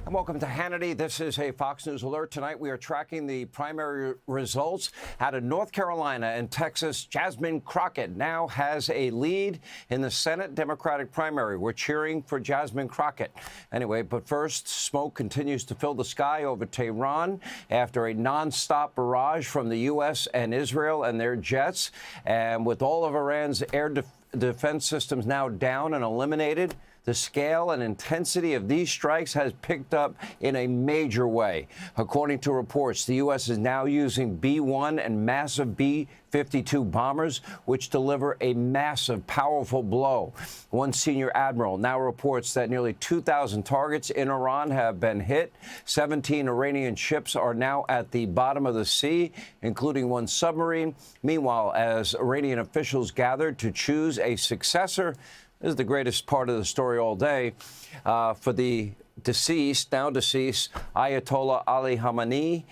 And welcome to Hannity. This is a Fox News alert. Tonight we are tracking the primary results out of North Carolina and Texas. Jasmine Crockett now has a lead in the Senate Democratic primary. We're cheering for Jasmine Crockett. Anyway, but first, smoke continues to fill the sky over Tehran after a nonstop barrage from the U.S. and Israel and their jets. And with all of Iran's air defense systems now down and eliminated, the scale and intensity of these strikes has picked up in a major way. According to reports, the U.S. is now using B-1 and massive B-52 bombers, which deliver a massive, powerful blow. One senior admiral now reports that nearly 2,000 targets in Iran have been hit. 17 Iranian ships are now at the bottom of the sea, including one submarine. Meanwhile, as Iranian officials gathered to choose a successor, this is the greatest part of the story all day, for the now deceased, Ayatollah Ali Khamenei.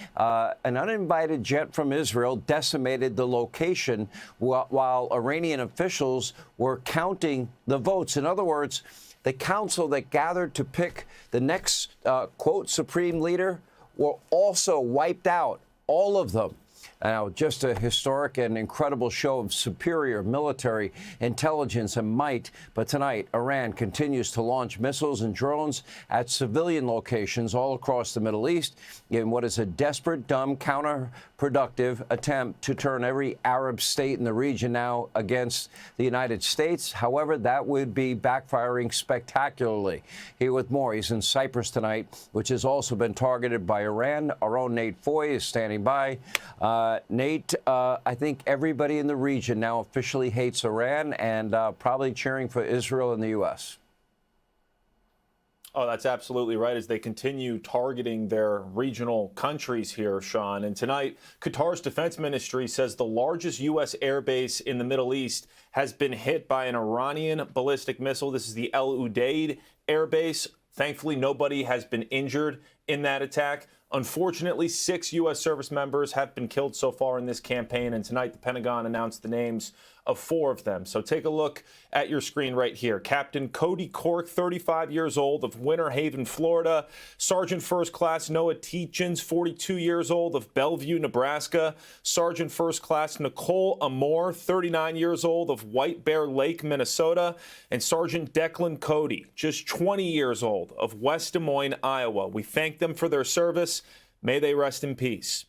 An uninvited jet from Israel decimated the location while Iranian officials were counting the votes. In other words, the council that gathered to pick the next, quote, supreme leader were also wiped out, all of them. Now, just a historic and incredible show of superior military intelligence and might. But tonight, Iran continues to launch missiles and drones at civilian locations all across the Middle East in what is a desperate, dumb, counterproductive attempt to turn every Arab state in the region now against the United States. However, that would be backfiring spectacularly. Here with more, he's in Cyprus tonight, which has also been targeted by Iran. Our own Nate Foy is standing by. Nate, I think everybody in the region now officially hates Iran and probably cheering for Israel and the U.S. Oh, that's absolutely right, as they continue targeting their regional countries here, Sean. And tonight, Qatar's defense ministry says the largest U.S. airbase in the Middle East has been hit by an Iranian ballistic missile. This is the El Udeid airbase. Thankfully, nobody has been injured in that attack. Unfortunately, 6 U.S. service members have been killed so far in this campaign, and tonight the Pentagon announced the names of 4 of them. So take a look at your screen right here. Captain Cody Cork, 35 years old, of Winter Haven, Florida. Sergeant First Class Noah Teachins, 42 years old, of Bellevue, Nebraska. Sergeant First Class Nicole Amore, 39 years old, of White Bear Lake, Minnesota. And Sergeant Declan Cody, just 20 years old, of West Des Moines, Iowa. We thank them for their service. May they rest in peace.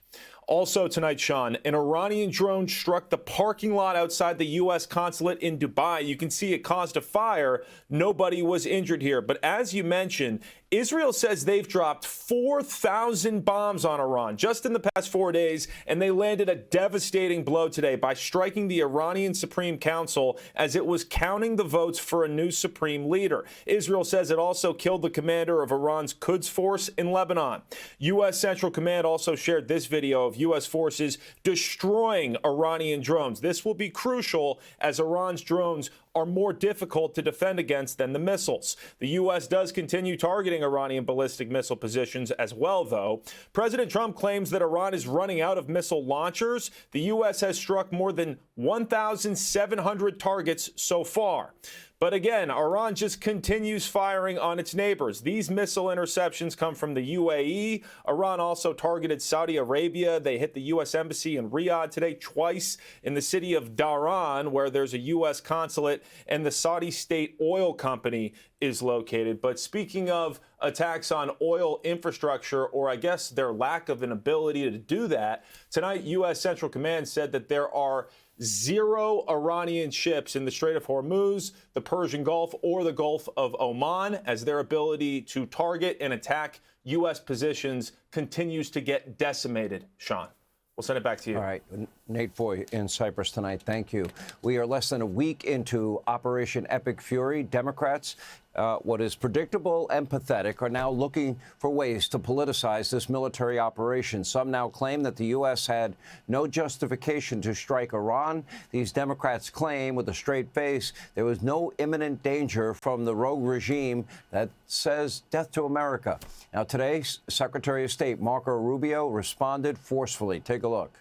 Also tonight, Sean, an Iranian drone struck the parking lot outside the U.S. consulate in Dubai. You can see it caused a fire. Nobody was injured here. But as you mentioned, Israel says they've dropped 4,000 bombs on Iran just in the past 4 days, and they landed a devastating blow today by striking the Iranian Supreme Council as it was counting the votes for a new supreme leader. Israel says it also killed the commander of Iran's Quds force in Lebanon. U.S. Central Command also shared this video of U.S. forces destroying Iranian drones. This will be crucial as Iran's drones are more difficult to defend against than the missiles. The U.S. does continue targeting Iranian ballistic missile positions as well, though. President Trump claims that Iran is running out of missile launchers. The U.S. has struck more than 1,700 targets so far. But again, Iran just continues firing on its neighbors. These missile interceptions come from the UAE. Iran also targeted Saudi Arabia. They hit the U.S. Embassy in Riyadh today, twice in the city of Dhahran, where there's a U.S. consulate, and the Saudi State Oil Company is located. But speaking of attacks on oil infrastructure, or I guess their lack of an ability to do that, tonight U.S. Central Command said that there are 0 Iranian ships in the Strait of Hormuz, the Persian Gulf, or the Gulf of Oman, as their ability to target and attack U.S. positions continues to get decimated. Sean, we'll send it back to you. All right. Nate Foy in Cyprus tonight. Thank you. We are less than a week into Operation Epic Fury. Democrats, what is predictable and pathetic, are now looking for ways to politicize this military operation. Some now claim that the U.S. had no justification to strike Iran. These Democrats claim with a straight face there was no imminent danger from the rogue regime that says death to America. Now, today, Secretary of State Marco Rubio responded forcefully. Take a look.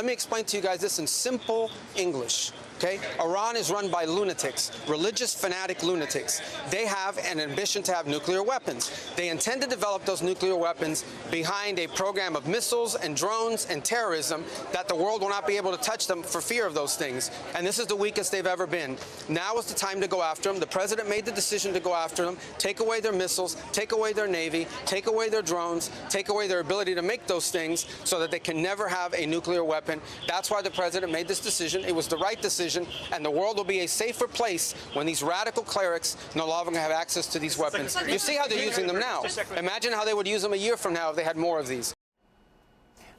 Let me explain to you guys this in simple English. Okay? Iran is run by lunatics, religious fanatic lunatics. They have an ambition to have nuclear weapons. They intend to develop those nuclear weapons behind a program of missiles and drones and terrorism that the world will not be able to touch them for fear of those things. And this is the weakest they've ever been. Now is the time to go after them. The president made the decision to go after them, take away their missiles, take away their navy, take away their drones, take away their ability to make those things so that they can never have a nuclear weapon. That's why the president made this decision. It was the right decision. And the world will be a safer place when these radical clerics no longer have access to these weapons. You see how they're using them now. Imagine how they would use them a year from now if they had more of these.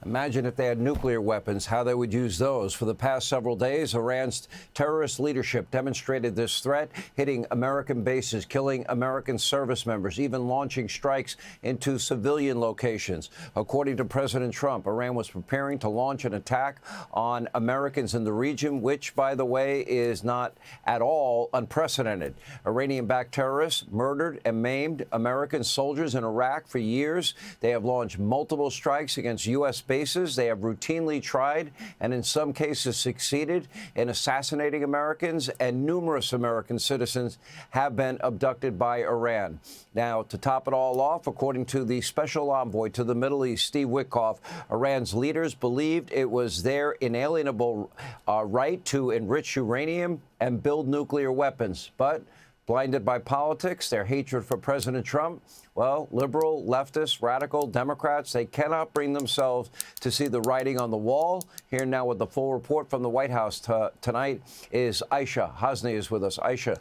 Imagine if they had nuclear weapons, how they would use those. For the past several days, Iran's terrorist leadership demonstrated this threat, hitting American bases, killing American service members, even launching strikes into civilian locations. According to President Trump, Iran was preparing to launch an attack on Americans in the region, which, by the way, is not at all unprecedented. Iranian-backed terrorists murdered and maimed American soldiers in Iraq for years. They have launched multiple strikes against U.S. bases. They have routinely tried and in some cases succeeded in assassinating Americans, and numerous American citizens have been abducted by Iran. Now, to top it all off, according to the special envoy to the Middle East, Steve Witkoff, Iran's leaders believed it was their inalienable right to enrich uranium and build nuclear weapons. But blinded by politics, their hatred for President Trump, well, liberal, leftist, radical Democrats, they cannot bring themselves to see the writing on the wall. Here now with the full report from the White House tonight is Aisha Hasni is with us. Aisha.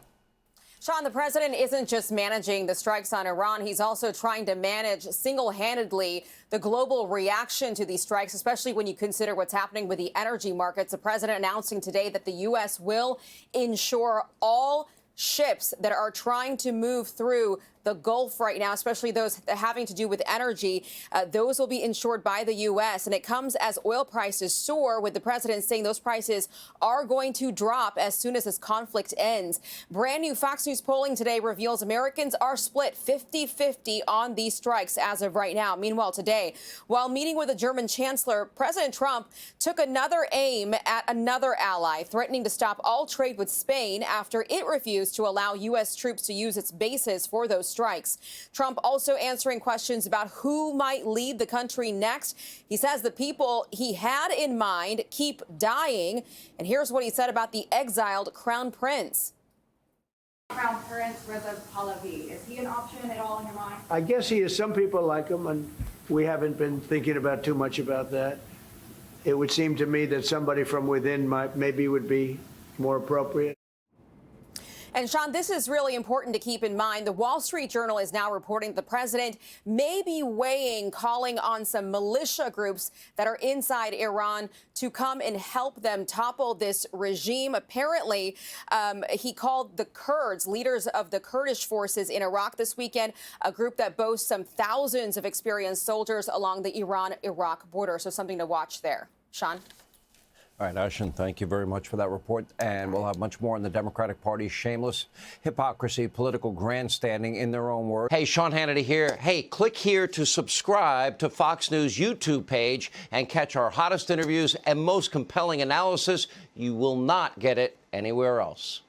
Sean, the president isn't just managing the strikes on Iran. He's also trying to manage single-handedly the global reaction to these strikes, especially when you consider what's happening with the energy markets. The president announcing today that the U.S. will ensure all ships that are trying to move through the Gulf right now, especially those having to do with energy, those will be insured by the U.S. And it comes as oil prices soar, with the president saying those prices are going to drop as soon as this conflict ends. Brand new Fox News polling today reveals Americans are split 50-50 on these strikes as of right now. Meanwhile, today, while meeting with the German chancellor, President Trump took another aim at another ally, threatening to stop all trade with Spain after it refused to allow U.S. troops to use its bases for those strikes. Trump also answering questions about who might lead the country next. He says the people he had in mind keep dying. And here's what he said about the exiled Crown Prince. Crown Prince Reza Pahlavi, is he an option at all in your mind? I guess he is. Some people like him, and we haven't been thinking about too much about that. It would seem to me that somebody from within maybe would be more appropriate. And Sean, this is really important to keep in mind. The Wall Street Journal is now reporting the president may be weighing calling on some militia groups that are inside Iran to come and help them topple this regime. Apparently, he called the Kurds, leaders of the Kurdish forces in Iraq this weekend, a group that boasts some thousands of experienced soldiers along the Iran-Iraq border. So something to watch there. Sean? All right, Ashin, thank you very much for that report. And we'll have much more on the Democratic Party's shameless hypocrisy, political grandstanding in their own words. Hey, Sean Hannity here. Hey, click here to subscribe to Fox News YouTube page and catch our hottest interviews and most compelling analysis. You will not get it anywhere else.